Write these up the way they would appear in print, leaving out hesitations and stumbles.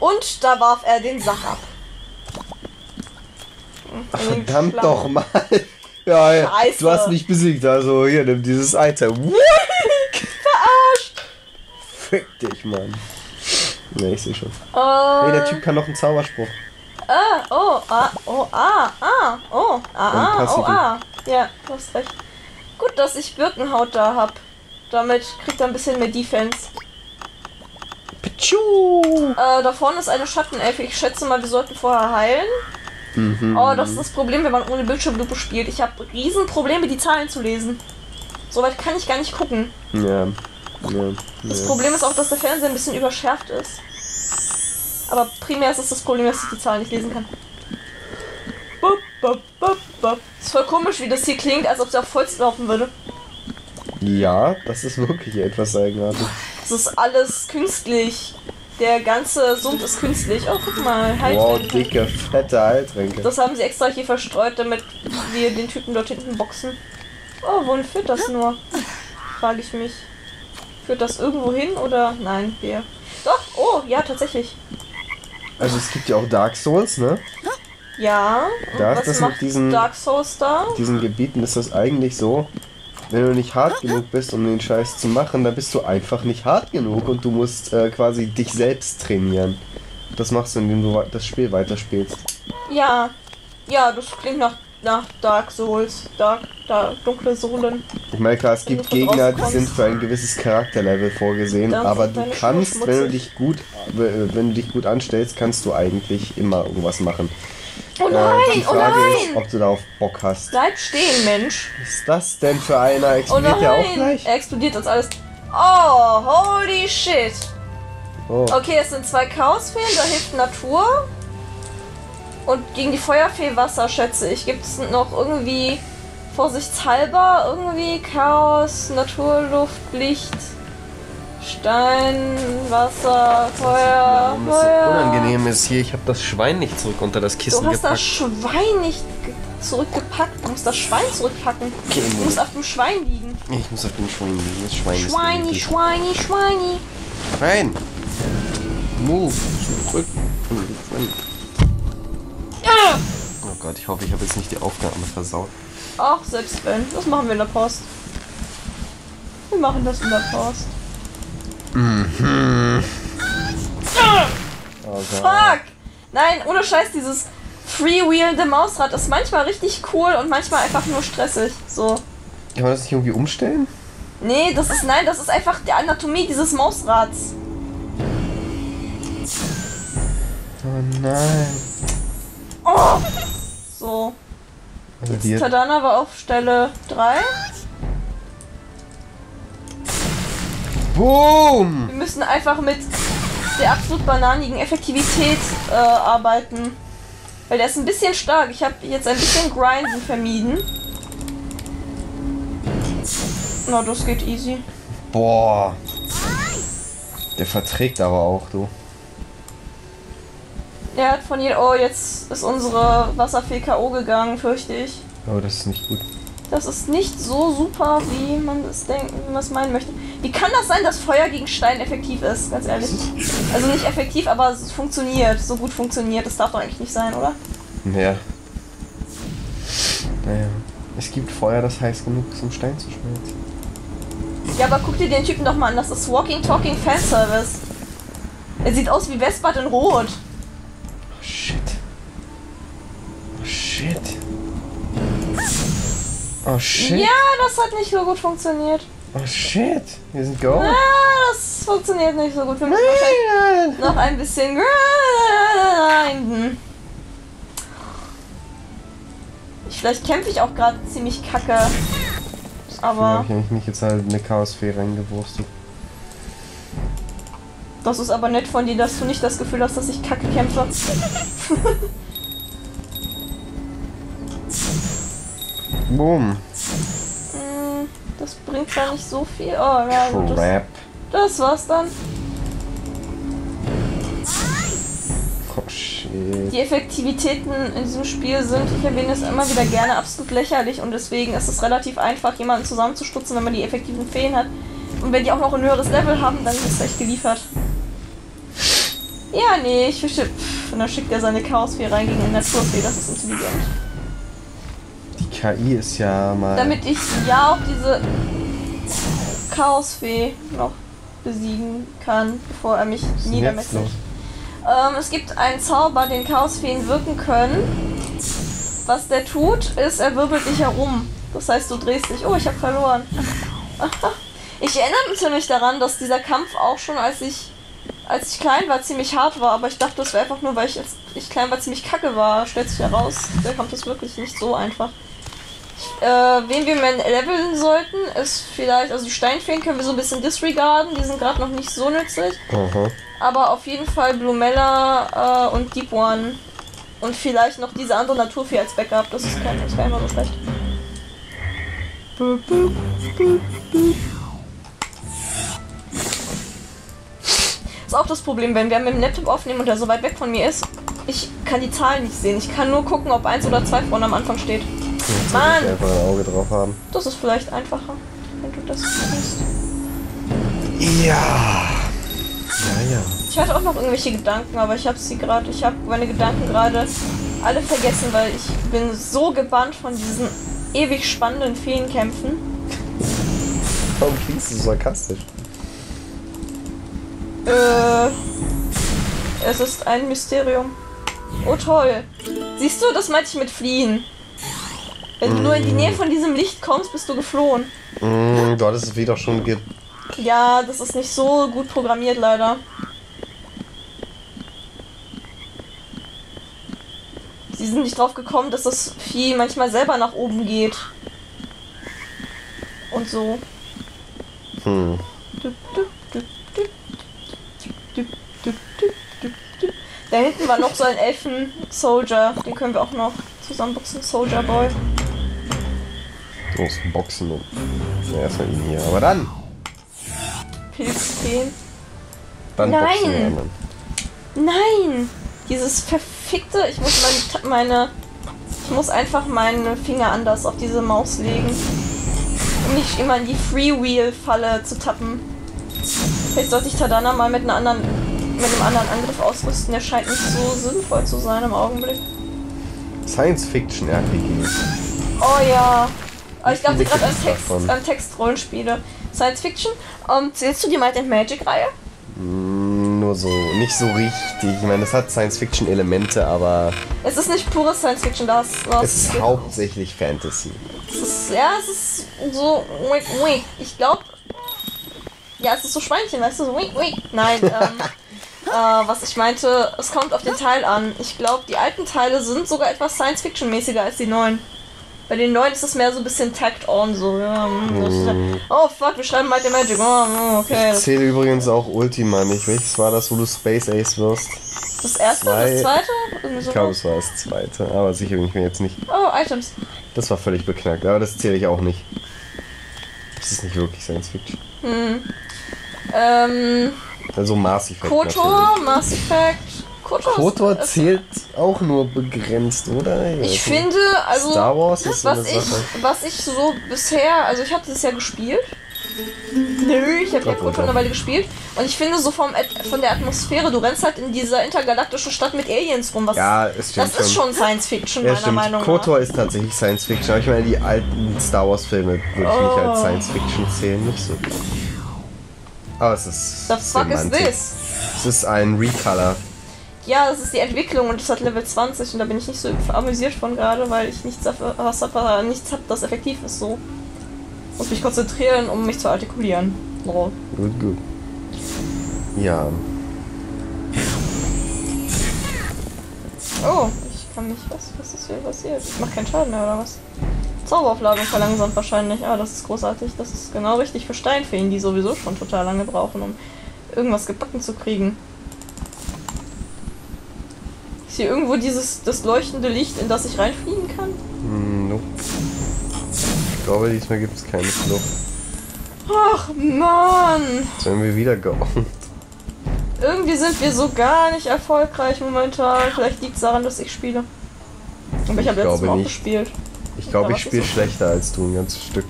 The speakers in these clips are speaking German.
Und da warf er den Sack ab. Verdammt doch mal. Ja, ja. Scheiße. Du hast mich besiegt, also hier, nimm dieses Item. Verarscht! Fick dich, Mann. Ne, ich seh schon. Oh, Hey, der Typ kann noch einen Zauberspruch. Ja, du hast recht. Gut, dass ich Birkenhaut da hab. Damit kriegt er ein bisschen mehr Defense. Pichu! Da vorne ist eine Schattenelfe. Ich schätze mal, wir sollten vorher heilen. Oh, das ist das Problem, wenn man ohne Bildschirmlupe spielt. Ich habe Riesenprobleme, die Zahlen zu lesen. Soweit kann ich gar nicht gucken. Ja. Das Problem ist auch, dass der Fernseher ein bisschen überschärft ist. Aber primär ist es das Problem, dass ich die Zahlen nicht lesen kann. Ist voll komisch, wie das hier klingt, als ob sie auf Holz laufen würde. Ja, das ist wirklich etwas eigenartig. Das ist alles künstlich. Der ganze Sumpf ist künstlich. Oh, guck mal, Heiltränke. Wow, dicke, fette Heiltränke. Das haben sie extra hier verstreut, damit wir den Typen dort hinten boxen. Oh, wohin führt das nur? Frage ich mich. Führt das irgendwo hin oder? Nein, wir. Doch, oh, ja, tatsächlich. Also es gibt ja auch Dark Souls, ne? Ja, und Da ist was das macht mit diesen- Dark Souls da? In diesen Gebieten ist das eigentlich so, wenn du nicht hart genug bist, um den Scheiß zu machen, dann bist du einfach nicht hart genug und du musst quasi dich selbst trainieren. Das machst du, indem du das Spiel weiterspielst. Ja, ja, das klingt nach Dark Souls. Dunkle Sohlen. Ich meine, klar, es Wenn gibt du gut Gegner, die rauskommst. sind für ein gewisses Charakterlevel vorgesehen, Dann aber sind du deine kannst, Schuhe wenn du schmutzig. dich gut anstellst, kannst du eigentlich immer irgendwas machen. Oh nein, Die oh Frage ist, nein! ob du darauf Bock hast. Bleib stehen, Mensch. Was ist das denn für einer? Oh Explodiert der auch nein! gleich? Er explodiert uns alles. Oh, holy shit. Oh. Okay, es sind 2 Chaosfeen, da hilft Natur. Und gegen die Feuerfee Wasser, schätze ich. Gibt es noch irgendwie, vorsichtshalber, irgendwie Chaos, Natur, Luft, Licht, Stein, Wasser, Feuer, Feuer. Unangenehm ist hier, ich habe das Schwein nicht zurück unter das Du Kissen hast das gepackt. Schwein nicht zurückgepackt. Du musst das Schwein zurückpacken. Okay, Du musst auf dem Schwein liegen. ich muss auf dem Schwein liegen. Das Schwein Schweini, ist Schweini, Schweini. Schwein! Move! Zurück! Ja. Oh Gott, ich hoffe, ich habe jetzt nicht die Aufnahme versaut. Ach, selbst wenn. Das machen wir in der Post. Wir machen das in der Post. Oh Gott. Fuck! Nein, ohne Scheiß, dieses freewheelende Mausrad ist manchmal richtig cool und manchmal einfach nur stressig. So. Kann man das nicht irgendwie umstellen? Nee, das ist einfach die Anatomie dieses Mausrads. Oh nein. Oh! So. Also die Tadana war auf Stelle 3. Boom! Wir müssen einfach mit der absolut bananigen Effektivität arbeiten. Weil der ist ein bisschen stark. Ich habe jetzt ein bisschen Grinden vermieden. Na, das geht easy. Boah. Der verträgt aber auch, du. Er hat von jeder. Oh, jetzt ist unsere Wasserfee K.O. gegangen, fürchte ich. Oh, das ist nicht gut. Das ist nicht so super, wie man es denkt, wie man es meinen möchte. Wie kann das sein, dass Feuer gegen Stein effektiv ist, ganz ehrlich? Also nicht effektiv, aber es funktioniert, so gut funktioniert. Das darf doch eigentlich nicht sein, oder? Naja. Naja. Es gibt Feuer, das heiß genug ist, um Stein zu schmelzen. Ja, aber guck dir den Typen doch mal an, das ist Walking Talking Fanservice. Er sieht aus wie Vespat in Rot. Oh shit. Oh shit. Oh shit. Ja, das hat nicht so gut funktioniert. Oh shit. Wir sind go. Ah, das funktioniert nicht so gut. Wir müssen wahrscheinlich noch ein bisschen grinden. Vielleicht kämpfe ich auch gerade ziemlich kacke. Da Aber habe ich eigentlich nicht jetzt halt eine Chaosfee reingewurstet. das ist aber nett von dir, dass du nicht das Gefühl hast, dass ich kacke kämpfe. Boom. Das bringt zwar nicht so viel. Oh, ja, gut, Crap. das war's dann. Oh shit. Die Effektivitäten in diesem Spiel sind, ich erwähne es immer wieder gerne, absolut lächerlich und deswegen ist es relativ einfach, jemanden zusammenzustutzen, wenn man die effektiven Feen hat. Und wenn die auch noch ein höheres Level haben, dann ist es echt geliefert. Ja, nee, ich verstehe. Und dann schickt er seine Chaosfee rein gegen eine Naturfee, das ist intelligent. Die KI ist ja mal... Damit ich ja auch diese Chaosfee noch besiegen kann, bevor er mich niedermetzelt. Es gibt einen Zauber, den Chaosfeen wirken können. Was der tut, ist, er wirbelt dich herum. Das heißt, du drehst dich. Oh, ich habe verloren. Ich erinnere mich daran, dass dieser Kampf auch schon, als ich klein war, ziemlich hart war. Aber ich dachte, das wäre einfach nur, weil ich klein war, ziemlich kacke war. Stellt sich heraus, der Kampf ist wirklich nicht so einfach. Wen wir mehr leveln sollten, ist vielleicht, also die Steinfeen können wir so ein bisschen disregarden, die sind gerade noch nicht so nützlich. Aber auf jeden Fall Blumella und Deep One. Und vielleicht noch diese andere Naturfee als Backup, das wäre immer so schlecht. Ist auch das Problem, wenn wir mit dem Laptop aufnehmen und der so weit weg von mir ist. Ich kann die Zahlen nicht sehen. Ich kann nur gucken, ob 1 oder 2 vorne am Anfang steht. Jetzt Mann! einfach ein Auge drauf haben. Das ist vielleicht einfacher, wenn du das tust. Ja. Ja. Ich hatte auch noch irgendwelche Gedanken, aber ich habe meine Gedanken gerade alle vergessen, weil ich bin so gebannt von diesen ewig spannenden Feenkämpfen. Warum klingst du so sarkastisch? Es ist ein Mysterium. Oh toll. Siehst du, das meinte ich mit fliehen. Wenn du nur in die Nähe von diesem Licht kommst, bist du geflohen. Du hattest es wieder schon Ja, das ist nicht so gut programmiert, leider. Sie sind nicht drauf gekommen, dass das Vieh manchmal selber nach oben geht. Und so. Da hinten war noch so ein Elfen-Soldier. Den können wir auch noch zusammenboxen. Soldier Boy. Du musst boxen und... Ja, erstmal ihn hier. Aber dann! Pilzfeen. Dann boxen wir anderen. Nein! Dieses verfickte... Ich muss einfach meine Finger anders auf diese Maus legen. Um nicht immer in die Freewheel-Falle zu tappen. Vielleicht sollte ich Tadana mal mit einem anderen Angriff ausrüsten. Der scheint nicht so sinnvoll zu sein im Augenblick. Science-Fiction-RPG. Oh ja. Aber ich dachte gerade an Textrollenspiele. Science-Fiction. Zählst du die Might and Magic-Reihe? Nur so, nicht so richtig. Ich meine, es hat Science-Fiction-Elemente, aber... Es ist nicht pure Science-Fiction, es ist hauptsächlich Fantasy. Es ist so... Ich glaube... Ja, es ist so Schweinchen, weißt du, so... Nein, was ich meinte, es kommt auf den Teil an. Ich glaube, die alten Teile sind sogar etwas Science-Fiction-mäßiger als die neuen. Bei den neuen ist es mehr so ein bisschen tacked-on, so, ja. Oh fuck, wir schreiben Might and Magic. Oh, okay. Ich zähle übrigens auch Ultima nicht. Welches war das, wo du Space Ace wirst? Das erste? Das zweite? Ich glaube, es war das zweite, aber sicher bin ich mir jetzt nicht. Oh, Items. Das war völlig beknackt, aber das zähle ich auch nicht. Das ist nicht wirklich Science Fiction. Also Mass Effect. KOTOR, Mass Effect. KOTOR zählt auch nur begrenzt, oder? Ich finde, also Star Wars ist was ich so bisher, also ich hatte das ja gespielt. Ich habe ja KOTOR eine Weile gespielt und ich finde so von der Atmosphäre, du rennst halt in dieser intergalaktischen Stadt mit Aliens rum, das ist schon Science Fiction, meiner Meinung nach. KOTOR ist tatsächlich Science Fiction, aber ich meine, die alten Star Wars Filme würde ich nicht als Science Fiction zählen, nicht so. Aber es ist... The fuck is this? Es ist ein Recolor. Ja, das ist die Entwicklung und das hat Level 20 und da bin ich nicht so amüsiert von gerade, weil ich nichts habe, das effektiv ist so. Muss mich konzentrieren, um mich zu artikulieren. Oh. Gut. Ja. Oh, ich kann nicht. Was ist hier passiert? Ich mach keinen Schaden mehr, oder was? Zauberaufladung verlangsamt wahrscheinlich. Ah, das ist großartig. Das ist genau richtig für Steinfeen, die sowieso schon total lange brauchen, um irgendwas gebacken zu kriegen. Ist hier irgendwo das leuchtende Licht, in das ich reinfliegen kann? Nope. Ich glaube, diesmal gibt es keine Flucht. Ach, Mann! Jetzt werden wir wieder geoffnet. Irgendwie sind wir so gar nicht erfolgreich momentan. Vielleicht liegt es daran, dass ich spiele. Aber ich habe letztes Mal auch gespielt. Ich glaube, ich spiele schlechter als du ein ganzes Stück.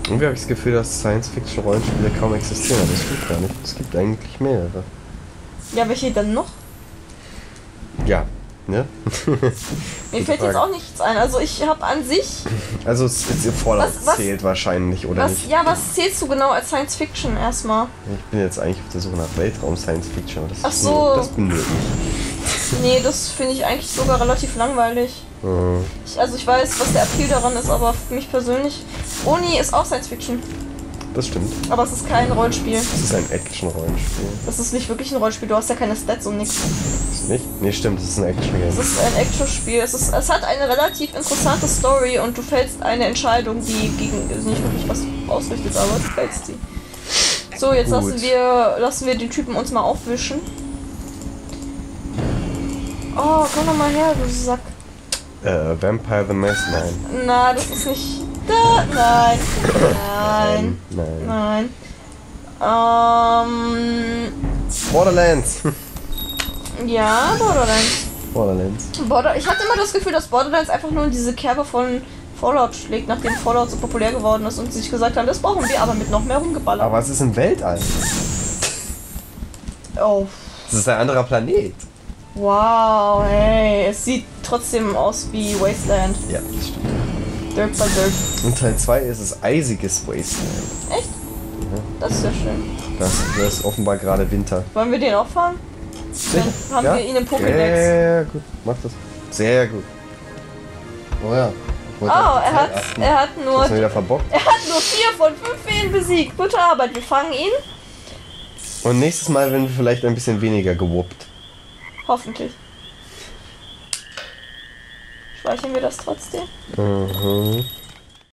Irgendwie habe ich das Gefühl, dass Science-Fiction-Rollenspiele kaum existieren, aber das stimmt gar nicht. Es gibt eigentlich mehrere. Ja, welche denn noch? Ja, ne? Mir fällt jetzt auch nichts ein. Also ich habe an sich... Also Fallout Was- zählt wahrscheinlich, oder nicht? was zählst du genau als Science Fiction erstmal? Ich bin jetzt eigentlich auf der Suche nach Weltraum-Science-Fiction, aber das, Ach so. Das bin nur ich. Nee, das finde ich eigentlich sogar relativ langweilig. Hm, Ich weiß, was der Appeal daran ist, aber für mich persönlich... Oni ist auch Science Fiction, das stimmt. aber es ist kein Rollenspiel. Das ist ein Action-Rollenspiel. Das ist nicht wirklich ein Rollenspiel, du hast ja keine Stats und nichts. Ist nicht? Nee, stimmt, das ist ein Action-Game. Es ist ein Action-Spiel. Es hat eine relativ interessante Story und du fällst eine Entscheidung, die gegen nicht wirklich was ausrichtet, aber du fällst sie. So, jetzt Gut. lassen wir den Typen uns mal aufwischen. Oh, komm doch mal her, du Sack. Vampire the Masquerade. Na, das ist nicht... Da, nein. Nein. Nein. Nein. Borderlands. Ja, Borderlands. Borderlands. Ich hatte immer das Gefühl, dass Borderlands einfach nur in diese Kerbe von Fallout schlägt, nachdem Fallout so populär geworden ist und sie sich gesagt haben, das brauchen wir, aber mit noch mehr rumgeballert. Aber es ist im Weltall. Oh. Es ist ein anderer Planet. Wow, hey, es sieht trotzdem aus wie Wasteland. Ja, das stimmt. Dirt by Dirt. Und Teil 2 ist es eisiges Wasteland. Echt? Das ist ja schön. Das ist offenbar gerade Winter. Wollen wir den auch fahren? Dann haben wir ihn im Pokédex. Ja, gut. Mach das. Sehr gut. Oh ja. Ich wollte auf die Zeit achten. Er hat nur... Hast du wieder verbockt? Er hat nur 4 von 5 Feen besiegt. Gute Arbeit, wir fangen ihn. Und nächstes Mal werden wir vielleicht ein bisschen weniger gewuppt. Hoffentlich. Speichern wir das trotzdem? Mhm.